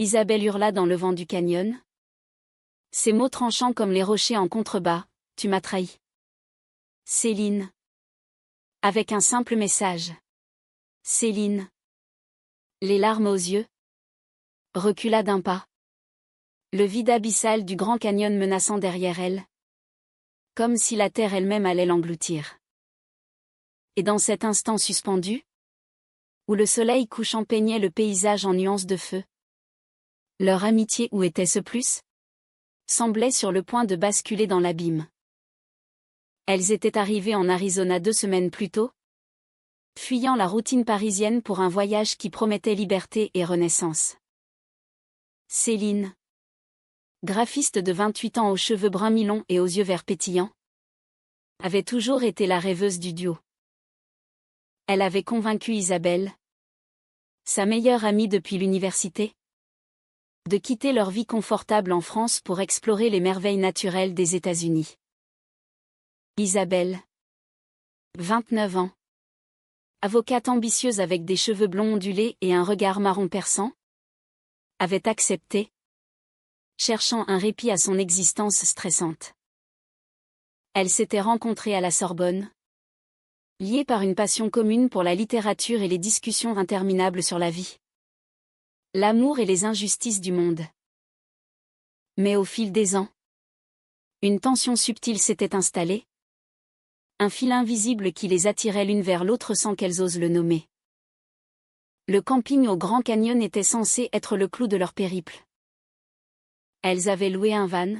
Isabelle hurla dans le vent du canyon. Ses mots tranchants comme les rochers en contrebas, tu m'as trahi. Céline. Avec un simple message. Céline. Les larmes aux yeux. Recula d'un pas. Le vide abyssal du Grand Canyon menaçant derrière elle. Comme si la terre elle-même allait l'engloutir. Et dans cet instant suspendu, où le soleil couchant peignait le paysage en nuances de feu, leur amitié, où était-ce plus, semblait sur le point de basculer dans l'abîme. Elles étaient arrivées en Arizona 2 semaines plus tôt, fuyant la routine parisienne pour un voyage qui promettait liberté et renaissance. Céline, graphiste de 28 ans aux cheveux bruns mi-longs et aux yeux verts pétillants, avait toujours été la rêveuse du duo. Elle avait convaincu Isabelle, sa meilleure amie depuis l'université, de quitter leur vie confortable en France pour explorer les merveilles naturelles des États-Unis. Isabelle, 29 ans, avocate ambitieuse avec des cheveux blonds ondulés et un regard marron perçant, avait accepté, cherchant un répit à son existence stressante. Elle s'était rencontrée à la Sorbonne, liée par une passion commune pour la littérature et les discussions interminables sur la vie, l'amour et les injustices du monde. Mais au fil des ans, une tension subtile s'était installée, un fil invisible qui les attirait l'une vers l'autre sans qu'elles osent le nommer. Le camping au Grand Canyon était censé être le clou de leur périple. Elles avaient loué un van,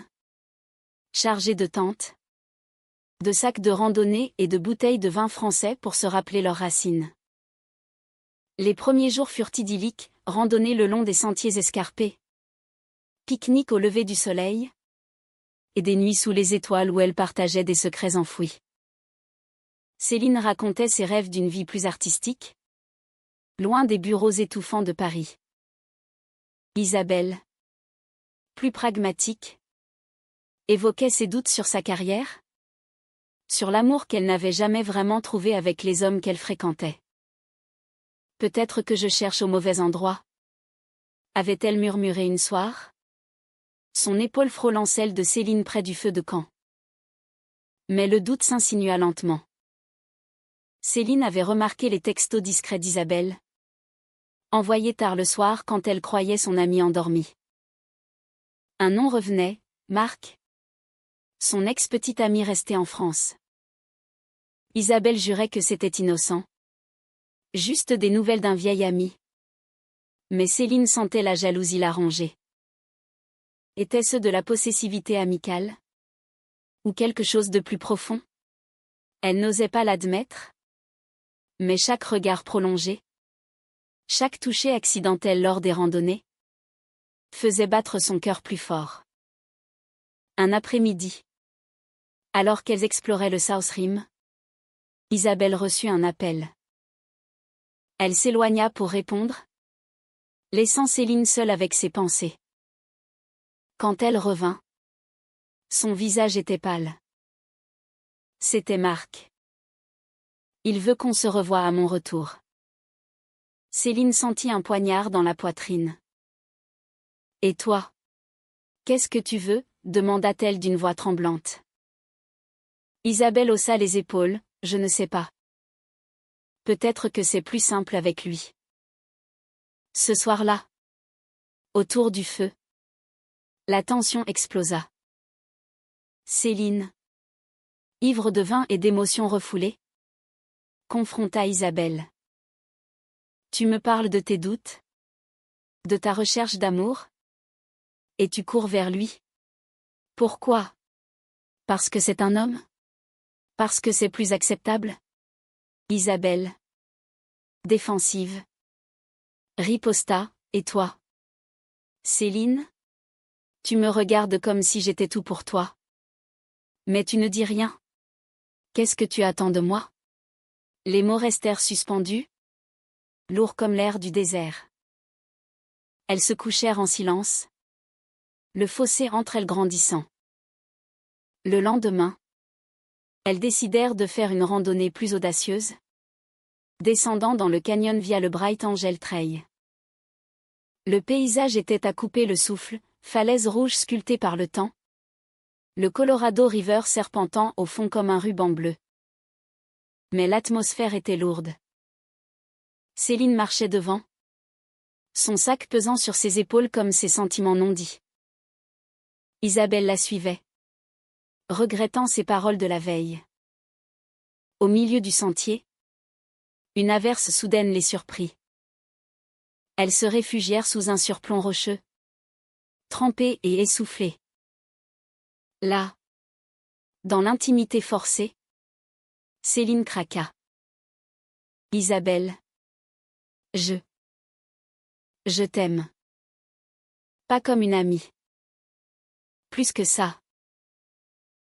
chargé de tentes, de sacs de randonnée et de bouteilles de vin français pour se rappeler leurs racines. Les premiers jours furent idylliques, randonnée le long des sentiers escarpés, pique-nique au lever du soleil, et des nuits sous les étoiles où elles partageaient des secrets enfouis. Céline racontait ses rêves d'une vie plus artistique, loin des bureaux étouffants de Paris. Isabelle, plus pragmatique, évoquait ses doutes sur sa carrière, sur l'amour qu'elle n'avait jamais vraiment trouvé avec les hommes qu'elle fréquentait. Peut-être que je cherche au mauvais endroit, avait-elle murmuré une soir, son épaule frôlant celle de Céline près du feu de camp. Mais le doute s'insinua lentement. Céline avait remarqué les textos discrets d'Isabelle, envoyés tard le soir quand elle croyait son ami endormi. Un nom revenait, Marc. Son ex-petit ami resté en France. Isabelle jurait que c'était innocent. Juste des nouvelles d'un vieil ami. Mais Céline sentait la jalousie la ronger. Était-ce de la possessivité amicale? Ou quelque chose de plus profond? Elle n'osait pas l'admettre. Mais chaque regard prolongé, chaque toucher accidentel lors des randonnées, faisait battre son cœur plus fort. Un après-midi, alors qu'elles exploraient le South Rim, Isabelle reçut un appel. Elle s'éloigna pour répondre, laissant Céline seule avec ses pensées. Quand elle revint, son visage était pâle. C'était Marc. Il veut qu'on se revoie à mon retour. Céline sentit un poignard dans la poitrine. Et toi? Qu'est-ce que tu veux? Demanda-t-elle d'une voix tremblante. Isabelle haussa les épaules, je ne sais pas. Peut-être que c'est plus simple avec lui. Ce soir-là, autour du feu, la tension explosa. Céline, ivre de vin et d'émotions refoulées, confronta Isabelle. Tu me parles de tes doutes? De ta recherche d'amour? Et tu cours vers lui? Pourquoi? Parce que c'est un homme? Parce que c'est plus acceptable? Isabelle, défensive, riposta, et toi? Céline? Tu me regardes comme si j'étais tout pour toi. Mais tu ne dis rien. Qu'est-ce que tu attends de moi? Les mots restèrent suspendus, lourds comme l'air du désert. Elles se couchèrent en silence, le fossé entre elles grandissant. Le lendemain, elles décidèrent de faire une randonnée plus audacieuse, descendant dans le canyon via le Bright Angel Trail. Le paysage était à couper le souffle, falaises rouges sculptées par le temps. Le Colorado River serpentant au fond comme un ruban bleu. Mais l'atmosphère était lourde. Céline marchait devant, son sac pesant sur ses épaules comme ses sentiments non dits. Isabelle la suivait, regrettant ses paroles de la veille. Au milieu du sentier, une averse soudaine les surprit. Elles se réfugièrent sous un surplomb rocheux, trempées et essoufflées. Là, dans l'intimité forcée, Céline craqua. Isabelle. Je t'aime. Pas comme une amie. Plus que ça.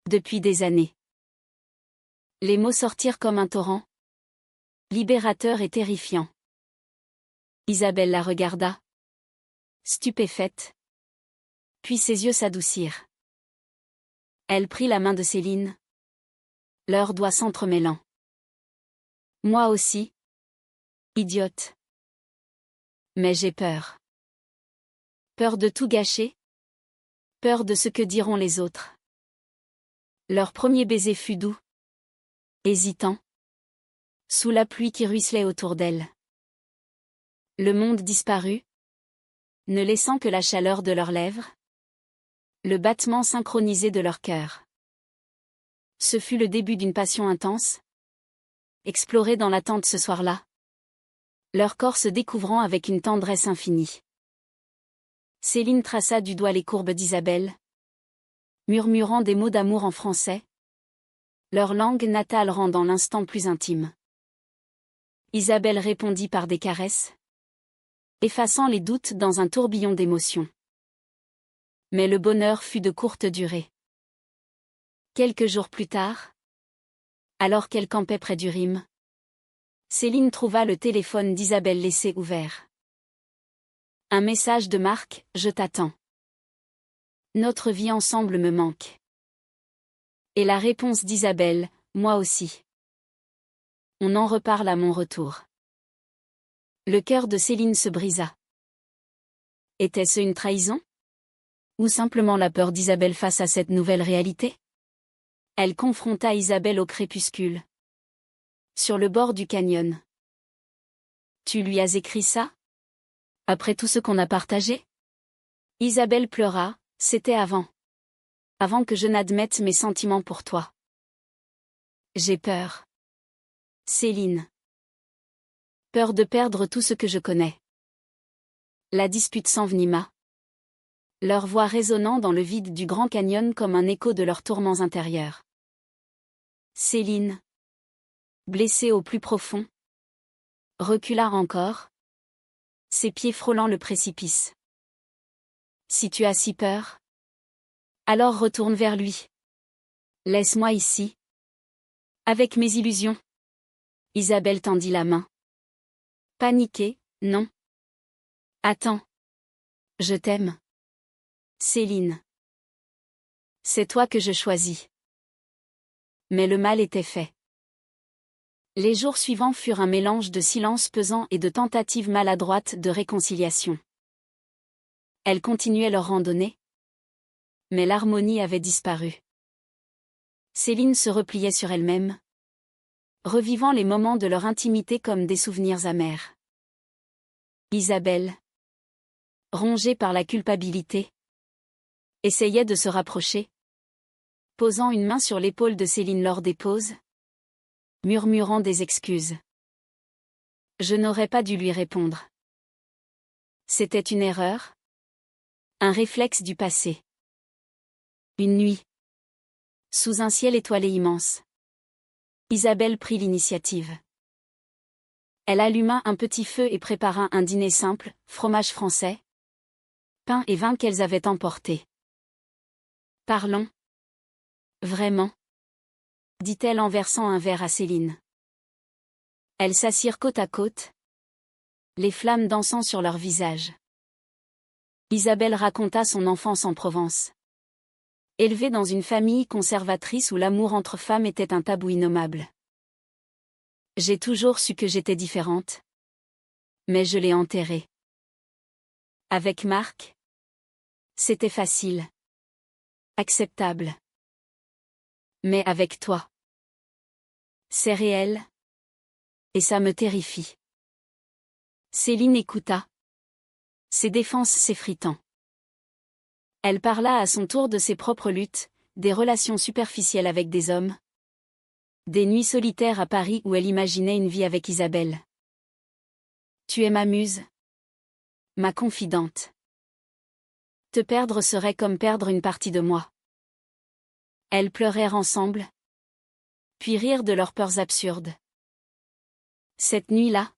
Depuis des années. Les mots sortirent comme un torrent, libérateur et terrifiant. Isabelle la regarda, stupéfaite. Puis ses yeux s'adoucirent. Elle prit la main de Céline, leurs doigts s'entremêlant. Moi aussi. Idiote. Mais j'ai peur. Peur de tout gâcher. Peur de ce que diront les autres. Leur premier baiser fut doux, hésitant, sous la pluie qui ruisselait autour d'elle. Le monde disparut, ne laissant que la chaleur de leurs lèvres, le battement synchronisé de leur cœur. Ce fut le début d'une passion intense, explorée dans l'attente ce soir-là, leur corps se découvrant avec une tendresse infinie. Céline traça du doigt les courbes d'Isabelle, murmurant des mots d'amour en français, leur langue natale rendant l'instant plus intime. Isabelle répondit par des caresses, effaçant les doutes dans un tourbillon d'émotions. Mais le bonheur fut de courte durée. Quelques jours plus tard, alors qu'elle campait près du Rhin, Céline trouva le téléphone d'Isabelle laissé ouvert. Un message de Marc, je t'attends. Notre vie ensemble me manque. Et la réponse d'Isabelle, moi aussi. On en reparle à mon retour. Le cœur de Céline se brisa. Était-ce une trahison? Ou simplement la peur d'Isabelle face à cette nouvelle réalité? Elle confronta Isabelle au crépuscule. Sur le bord du canyon. Tu lui as écrit ça? Après tout ce qu'on a partagé? Isabelle pleura, c'était avant. Avant que je n'admette mes sentiments pour toi. J'ai peur. Céline. Peur de perdre tout ce que je connais. La dispute s'envenima. Leur voix résonnant dans le vide du Grand Canyon comme un écho de leurs tourments intérieurs. Céline, blessée au plus profond, recula encore, ses pieds frôlant le précipice. Si tu as si peur, alors retourne vers lui. Laisse-moi ici. Avec mes illusions. Isabelle tendit la main. Paniquée, non. Attends. Je t'aime. Céline. C'est toi que je choisis. Mais le mal était fait. Les jours suivants furent un mélange de silence pesant et de tentatives maladroites de réconciliation. Elles continuaient leur randonnée. Mais l'harmonie avait disparu. Céline se repliait sur elle-même, revivant les moments de leur intimité comme des souvenirs amers. Isabelle, rongée par la culpabilité, essayait de se rapprocher, posant une main sur l'épaule de Céline lors des pauses, murmurant des excuses. Je n'aurais pas dû lui répondre. C'était une erreur, un réflexe du passé. Une nuit, sous un ciel étoilé immense, Isabelle prit l'initiative. Elle alluma un petit feu et prépara un dîner simple, fromage français, pain et vin qu'elles avaient emporté. Parlons. Vraiment? Dit-elle en versant un verre à Céline. Elles s'assirent côte à côte, les flammes dansant sur leurs visages. Isabelle raconta son enfance en Provence. Élevée dans une famille conservatrice où l'amour entre femmes était un tabou innommable. J'ai toujours su que j'étais différente. Mais je l'ai enterré. Avec Marc, c'était facile. Acceptable. Mais avec toi, c'est réel. Et ça me terrifie. Céline écouta. Ses défenses s'effritant. Elle parla à son tour de ses propres luttes, des relations superficielles avec des hommes. Des nuits solitaires à Paris où elle imaginait une vie avec Isabelle. Tu es ma muse. Ma confidente. Te perdre serait comme perdre une partie de moi. Elles pleurèrent ensemble. Puis rirent de leurs peurs absurdes. Cette nuit-là,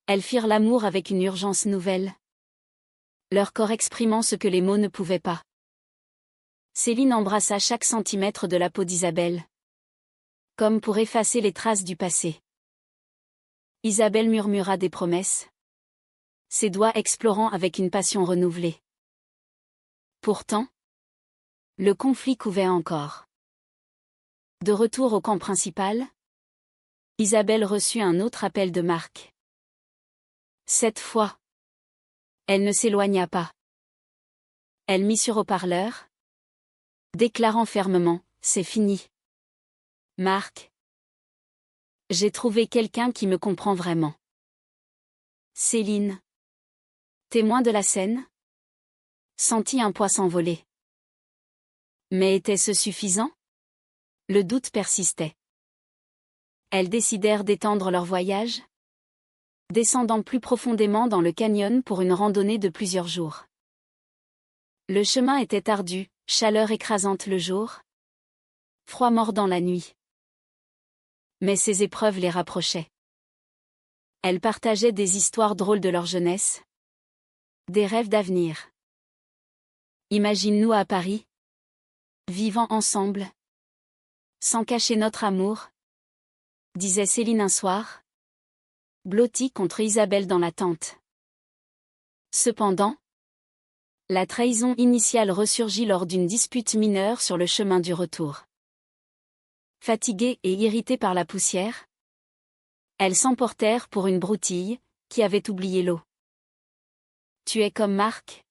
elles firent l'amour avec une urgence nouvelle. Leur corps exprimant ce que les mots ne pouvaient pas. Céline embrassa chaque centimètre de la peau d'Isabelle. Comme pour effacer les traces du passé. Isabelle murmura des promesses. Ses doigts explorant avec une passion renouvelée. Pourtant, le conflit couvait encore. De retour au camp principal, Isabelle reçut un autre appel de Marc. Cette fois, elle ne s'éloigna pas. Elle mit sur haut-parleur, déclarant fermement, c'est fini. Marc, j'ai trouvé quelqu'un qui me comprend vraiment. Céline, témoin de la scène, sentit un poids s'envoler. Mais était-ce suffisant? Le doute persistait. Elles décidèrent d'étendre leur voyage, descendant plus profondément dans le canyon pour une randonnée de plusieurs jours. Le chemin était ardu, chaleur écrasante le jour, froid mordant la nuit. Mais ces épreuves les rapprochaient. Elles partageaient des histoires drôles de leur jeunesse, des rêves d'avenir. Imagine-nous à Paris, vivant ensemble, sans cacher notre amour, disait Céline un soir, blottie contre Isabelle dans la tente. Cependant, la trahison initiale ressurgit lors d'une dispute mineure sur le chemin du retour. Fatiguées et irritées par la poussière, elles s'emportèrent pour une broutille, qui avait oublié l'eau. Tu es comme Marc.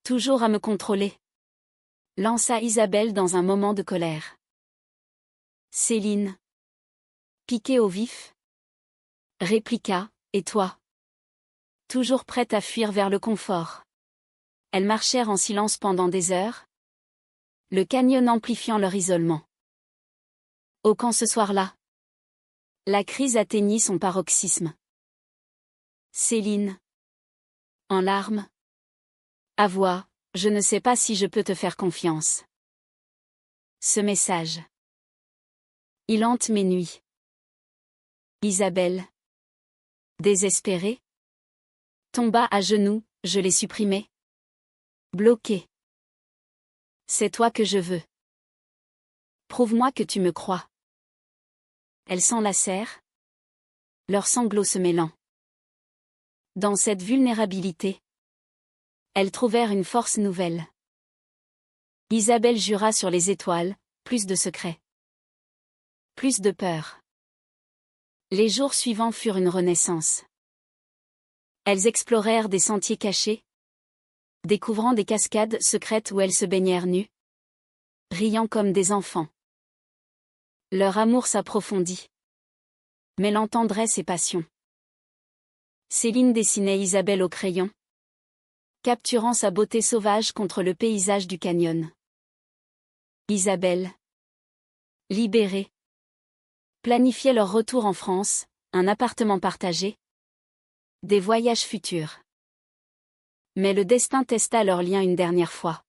Toujours à me contrôler. Lança Isabelle dans un moment de colère. Céline, piquée au vif, répliqua, et toi? Toujours prête à fuir vers le confort. Elles marchèrent en silence pendant des heures, le canyon amplifiant leur isolement. Au camp ce soir-là, la crise atteignit son paroxysme. Céline, en larmes, avoua, je ne sais pas si je peux te faire confiance. Ce message, il hante mes nuits. Isabelle, désespérée, tomba à genoux, je l'ai supprimé. Bloqué. C'est toi que je veux. Prouve-moi que tu me crois. Elles s'enlacèrent, leurs sanglots se mêlant. Dans cette vulnérabilité, elles trouvèrent une force nouvelle. Isabelle jura sur les étoiles, plus de secrets. Plus de peur. Les jours suivants furent une renaissance. Elles explorèrent des sentiers cachés, découvrant des cascades secrètes où elles se baignèrent nues, riant comme des enfants. Leur amour s'approfondit, mêlant tendresse et passion. Céline dessinait Isabelle au crayon, capturant sa beauté sauvage contre le paysage du canyon. Isabelle, libérée, planifiait leur retour en France, un appartement partagé, des voyages futurs. Mais le destin testa leur lien une dernière fois.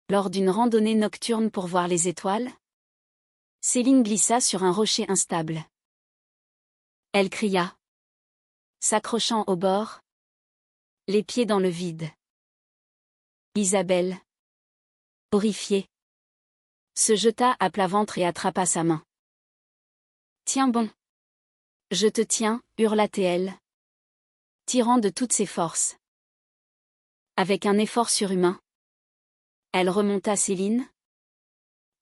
Lors d'une randonnée nocturne pour voir les étoiles, Céline glissa sur un rocher instable. Elle cria, s'accrochant au bord, les pieds dans le vide. Isabelle, horrifiée, se jeta à plat ventre et attrapa sa main. Tiens bon. Je te tiens, hurla-t-elle, tirant de toutes ses forces. Avec un effort surhumain, elle remonta Céline,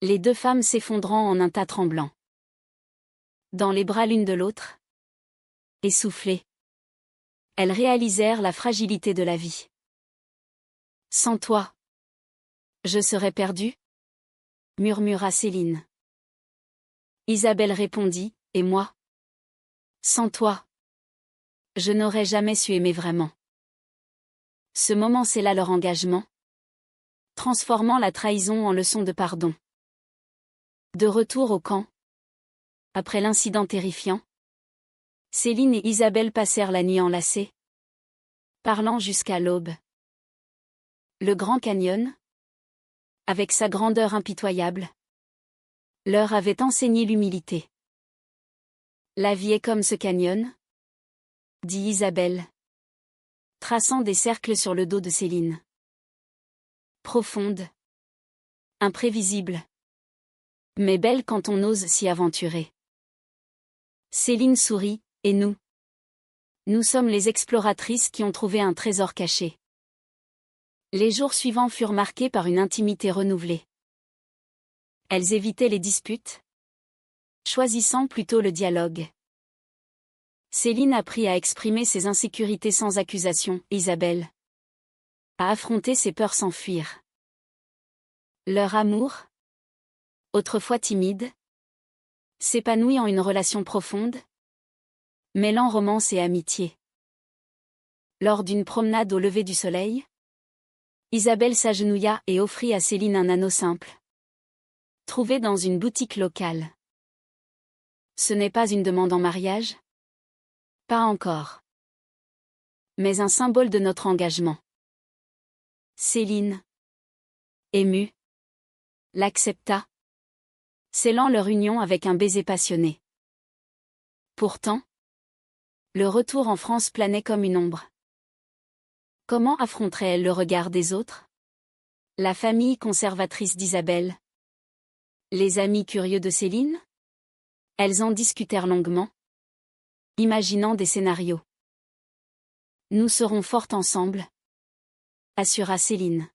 les deux femmes s'effondrant en un tas tremblant. Dans les bras l'une de l'autre, essoufflées, Elles réalisèrent la fragilité de la vie. Sans toi, je serais perdue, murmura Céline. Isabelle répondit, et moi? Sans toi, je n'aurais jamais su aimer vraiment. Ce moment scella leur engagement, transformant la trahison en leçon de pardon. De retour au camp, après l'incident terrifiant, Céline et Isabelle passèrent la nuit enlacées, parlant jusqu'à l'aube. Le Grand Canyon, avec sa grandeur impitoyable, leur avait enseigné l'humilité. La vie est comme ce canyon, dit Isabelle, traçant des cercles sur le dos de Céline. Profonde, imprévisible, mais belle quand on ose s'y aventurer. Céline sourit, et nous? Nous sommes les exploratrices qui ont trouvé un trésor caché. Les jours suivants furent marqués par une intimité renouvelée. Elles évitaient les disputes, choisissant plutôt le dialogue. Céline apprit à exprimer ses insécurités sans accusation, Isabelle à affronter ses peurs sans fuir. Leur amour, autrefois timide, s'épanouit en une relation profonde, mêlant romance et amitié. Lors d'une promenade au lever du soleil, Isabelle s'agenouilla et offrit à Céline un anneau simple, trouvé dans une boutique locale. Ce n'est pas une demande en mariage? Pas encore. Mais un symbole de notre engagement. Céline, émue, l'accepta, scellant leur union avec un baiser passionné. Pourtant, le retour en France planait comme une ombre. Comment affronterait-elle le regard des autres? La famille conservatrice d'Isabelle? Les amis curieux de Céline? Elles en discutèrent longuement, imaginant des scénarios. Nous serons fortes ensemble, assura Céline.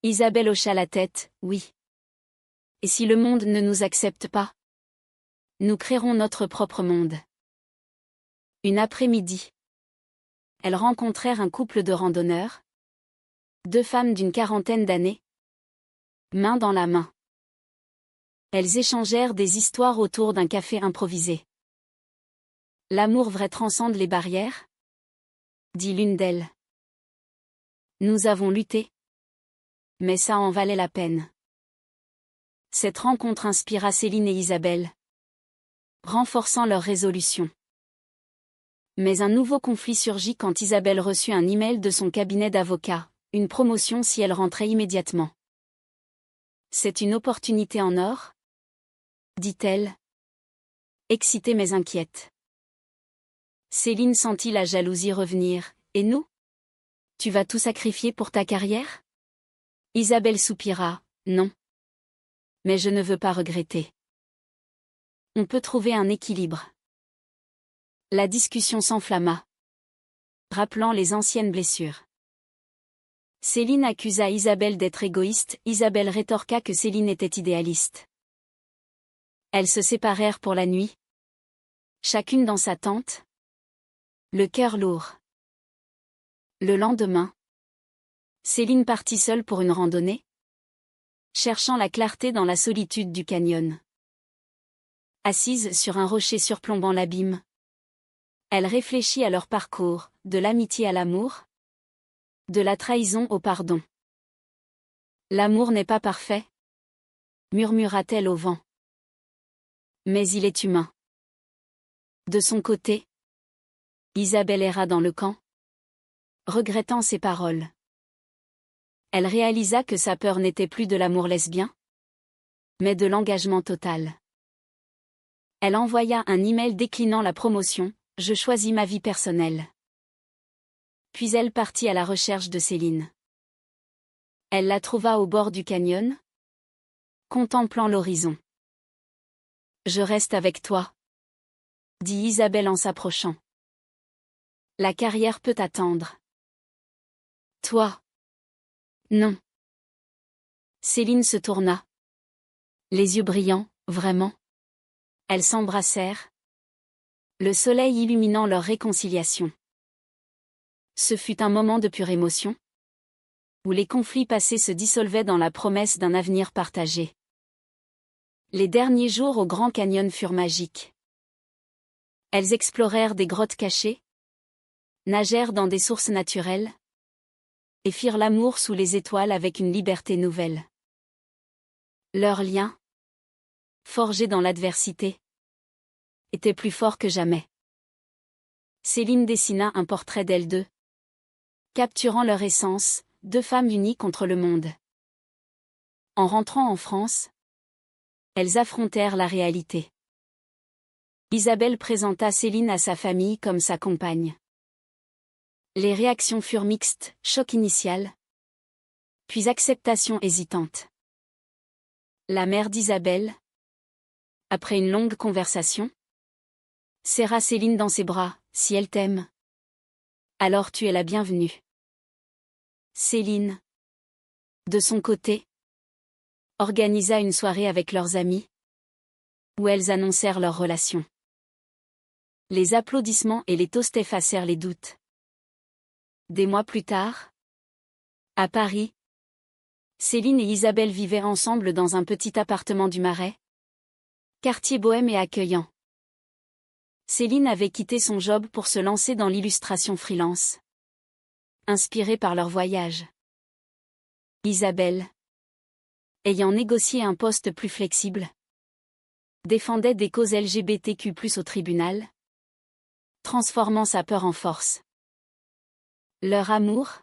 Isabelle hocha la tête, oui. Et si le monde ne nous accepte pas? Nous créerons notre propre monde. Une après-midi, elles rencontrèrent un couple de randonneurs, deux femmes d'une quarantaine d'années, main dans la main. Elles échangèrent des histoires autour d'un café improvisé. L'amour vrai transcende les barrières? Dit l'une d'elles. Nous avons lutté, mais ça en valait la peine. Cette rencontre inspira Céline et Isabelle, renforçant leur résolution. Mais un nouveau conflit surgit quand Isabelle reçut un email de son cabinet d'avocat, une promotion si elle rentrait immédiatement. C'est une opportunité en or? Dit-elle, excitée mais inquiète. Céline sentit la jalousie revenir, et nous? Tu vas tout sacrifier pour ta carrière? Isabelle soupira, non. Mais je ne veux pas regretter. On peut trouver un équilibre. La discussion s'enflamma, rappelant les anciennes blessures. Céline accusa Isabelle d'être égoïste, Isabelle rétorqua que Céline était idéaliste. Elles se séparèrent pour la nuit, chacune dans sa tente, le cœur lourd. Le lendemain, Céline partit seule pour une randonnée, cherchant la clarté dans la solitude du canyon. Assise sur un rocher surplombant l'abîme, elle réfléchit à leur parcours, de l'amitié à l'amour, de la trahison au pardon. L'amour n'est pas parfait, murmura-t-elle au vent. Mais il est humain. De son côté, Isabelle erra dans le camp, regrettant ses paroles. Elle réalisa que sa peur n'était plus de l'amour lesbien, mais de l'engagement total. Elle envoya un email déclinant la promotion, « Je choisis ma vie personnelle ». Puis elle partit à la recherche de Céline. Elle la trouva au bord du canyon, contemplant l'horizon. « Je reste avec toi », dit Isabelle en s'approchant. « La carrière peut attendre. » « Toi ? » « Non. » Céline se tourna. Les yeux brillants, vraiment. Elles s'embrassèrent, le soleil illuminant leur réconciliation. Ce fut un moment de pure émotion, où les conflits passés se dissolvaient dans la promesse d'un avenir partagé. Les derniers jours au Grand Canyon furent magiques. Elles explorèrent des grottes cachées, nagèrent dans des sources naturelles, et firent l'amour sous les étoiles avec une liberté nouvelle. Leur lien, forgé dans l'adversité, était plus fort que jamais. Céline dessina un portrait d'elles deux, capturant leur essence, deux femmes unies contre le monde. En rentrant en France, elles affrontèrent la réalité. Isabelle présenta Céline à sa famille comme sa compagne. Les réactions furent mixtes, choc initial, puis acceptation hésitante. La mère d'Isabelle, après une longue conversation, serra Céline dans ses bras. « Si elle t'aime, alors tu es la bienvenue. » Céline, de son côté, organisa une soirée avec leurs amis, où elles annoncèrent leur relation. Les applaudissements et les toasts effacèrent les doutes. Des mois plus tard, à Paris, Céline et Isabelle vivaient ensemble dans un petit appartement du Marais, quartier bohème et accueillant. Céline avait quitté son job pour se lancer dans l'illustration freelance, inspirée par leur voyage. Isabelle, ayant négocié un poste plus flexible, défendait des causes LGBTQ+ au tribunal, transformant sa peur en force. Leur amour,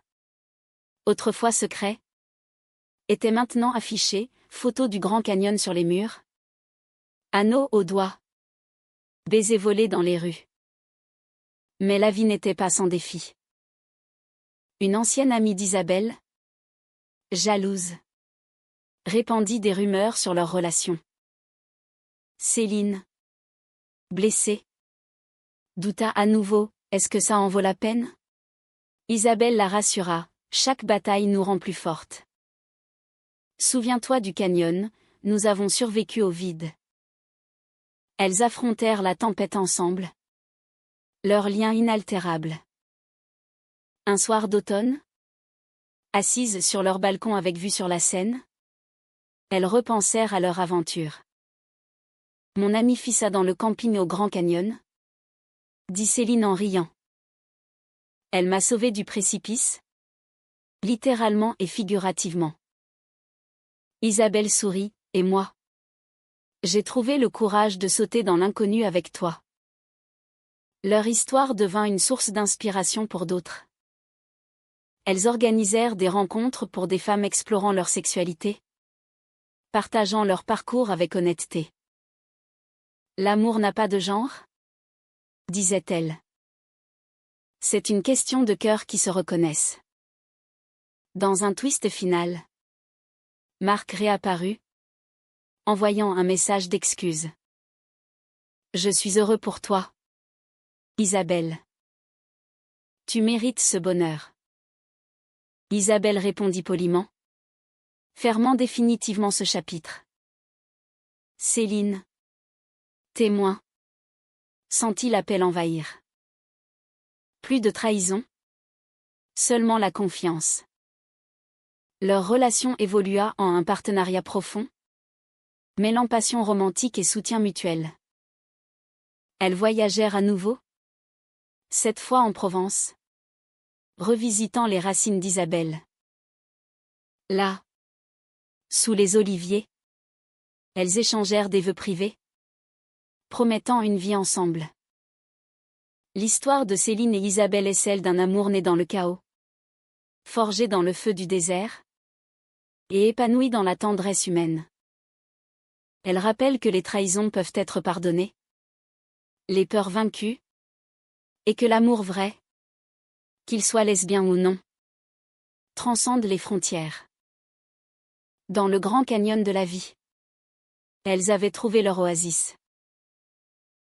autrefois secret, était maintenant affiché, photos du Grand Canyon sur les murs, anneaux aux doigts, baisers volés dans les rues. Mais la vie n'était pas sans défi. Une ancienne amie d'Isabelle, jalouse, répandit des rumeurs sur leur relation. Céline, blessée, douta à nouveau, « Est-ce que ça en vaut la peine ?» Isabelle la rassura, « Chaque bataille nous rend plus fortes. Souviens-toi du canyon, nous avons survécu au vide. » Elles affrontèrent la tempête ensemble, leur lien inaltérable. Un soir d'automne, assises sur leur balcon avec vue sur la Seine, elles repensèrent à leur aventure. « Mon ami fit ça dans le camping au Grand Canyon », dit Céline en riant. « Elle m'a sauvée du précipice, littéralement et figurativement. » Isabelle sourit, « Et moi ? J'ai trouvé le courage de sauter dans l'inconnu avec toi. » Leur histoire devint une source d'inspiration pour d'autres. Elles organisèrent des rencontres pour des femmes explorant leur sexualité, partageant leur parcours avec honnêteté. « L'amour n'a pas de genre ?» disait-elle. « C'est une question de cœurs qui se reconnaissent. » Dans un twist final, Marc réapparut, envoyant un message d'excuse. « Je suis heureux pour toi, Isabelle. Tu mérites ce bonheur. » Isabelle répondit poliment, fermant définitivement ce chapitre. Céline, témoin, sentit l'appel envahir. Plus de trahison, seulement la confiance. Leur relation évolua en un partenariat profond, mêlant passion romantique et soutien mutuel. Elles voyagèrent à nouveau, cette fois en Provence, revisitant les racines d'Isabelle. Là, sous les oliviers, elles échangèrent des vœux privés, promettant une vie ensemble. L'histoire de Céline et Isabelle est celle d'un amour né dans le chaos, forgé dans le feu du désert, et épanoui dans la tendresse humaine. Elle rappelle que les trahisons peuvent être pardonnées, les peurs vaincues, et que l'amour vrai, qu'il soit lesbien ou non, transcende les frontières. Dans le Grand Canyon de la vie, elles avaient trouvé leur oasis.